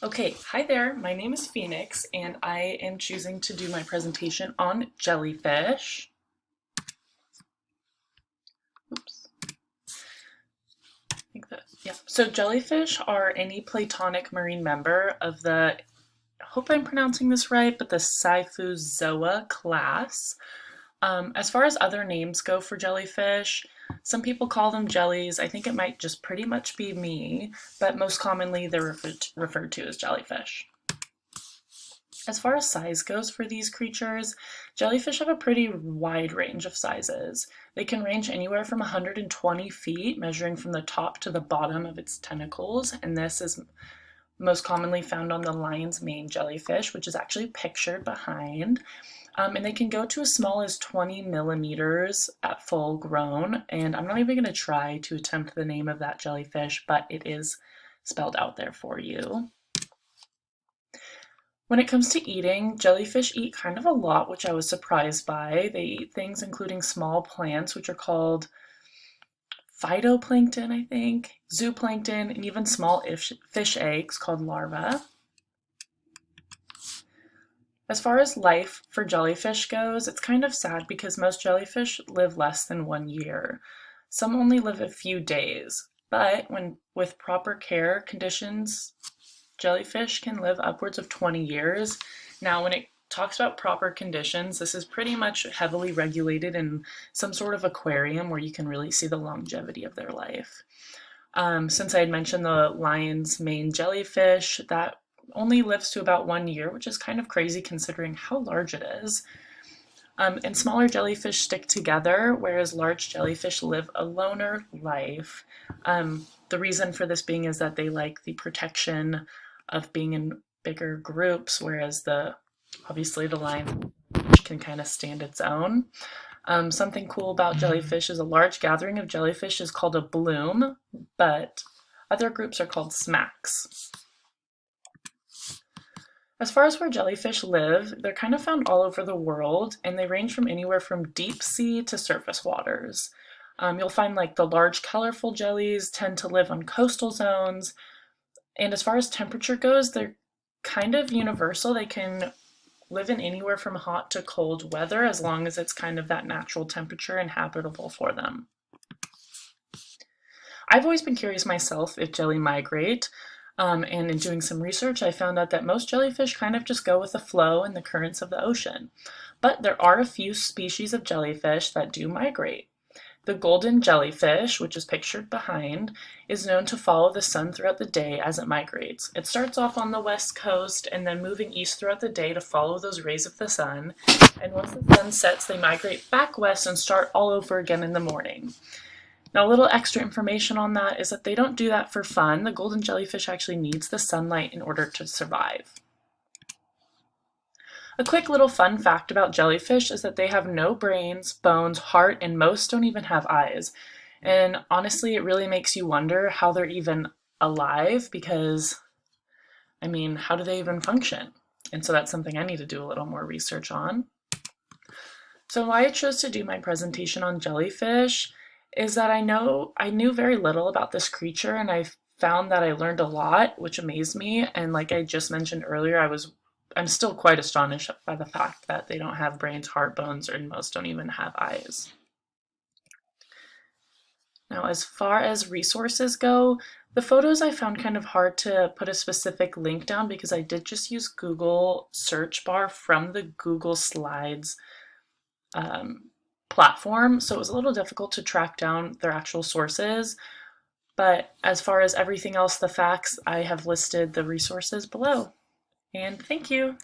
Okay, hi there. My name is Phoenix, and I am choosing to do my presentation on jellyfish. Oops. I think that, yeah. So jellyfish are any platonic marine member of the, I hope I'm pronouncing this right, but the Scyphozoa class. As far as other names go for jellyfish, some people call them jellies. I think it might just pretty much be me, but most commonly they're referred to as jellyfish. As far as size goes for these creatures, jellyfish have a pretty wide range of sizes. They can range anywhere from 120 feet, measuring from the top to the bottom of its tentacles, and this is most commonly found on the lion's mane jellyfish, which is actually pictured behind. And they can go to as small as 20 millimeters at full grown, and I'm not even going to try to attempt the name of that jellyfish, but it is spelled out there for you. When it comes to eating, jellyfish eat kind of a lot, which I was surprised by. They eat things including small plants, which are called phytoplankton, I think, zooplankton, and even small fish eggs called larvae. As far as life for jellyfish goes, it's kind of sad because most jellyfish live less than 1 year. Some only live a few days, but with proper care conditions, jellyfish can live upwards of 20 years. Now, when it talks about proper conditions, this is pretty much heavily regulated in some sort of aquarium where you can really see the longevity of their life. Since I had mentioned the lion's mane jellyfish, that only lives to about 1 year, which is kind of crazy considering how large it is. And smaller jellyfish stick together, whereas large jellyfish live a loner life. The reason for this being is that they like the protection of being in bigger groups, whereas obviously the lion can kind of stand its own. Something cool about jellyfish is a large gathering of jellyfish is called a bloom, but other groups are called smacks. As far as where jellyfish live, they're kind of found all over the world, and they range from anywhere from deep sea to surface waters. You'll find like the large colorful jellies tend to live on coastal zones, and as far as temperature goes, they're kind of universal. They can live in anywhere from hot to cold weather as long as it's kind of that natural temperature and habitable for them. I've always been curious myself if jelly migrate, and in doing some research, I found out that most jellyfish kind of just go with the flow and the currents of the ocean. But there are a few species of jellyfish that do migrate. The golden jellyfish, which is pictured behind, is known to follow the sun throughout the day as it migrates. It starts off on the west coast and then moving east throughout the day to follow those rays of the sun. And once the sun sets, they migrate back west and start all over again in the morning. Now, a little extra information on that is that they don't do that for fun. The golden jellyfish actually needs the sunlight in order to survive. A quick little fun fact about jellyfish is that they have no brains, bones, heart, and most don't even have eyes. And honestly, it really makes you wonder how they're even alive because, I mean, how do they even function? And so that's something I need to do a little more research on. So why I chose to do my presentation on jellyfish is that I knew very little about this creature, and I found that I learned a lot, which amazed me. And like I just mentioned earlier, I'm still quite astonished by the fact that they don't have brains, heart, bones, and most don't even have eyes. Now, as far as resources go, the photos I found kind of hard to put a specific link down because I did just use Google search bar from the Google Slides platform, so it was a little difficult to track down their actual sources. But as far as everything else, the facts, I have listed the resources below. And thank you.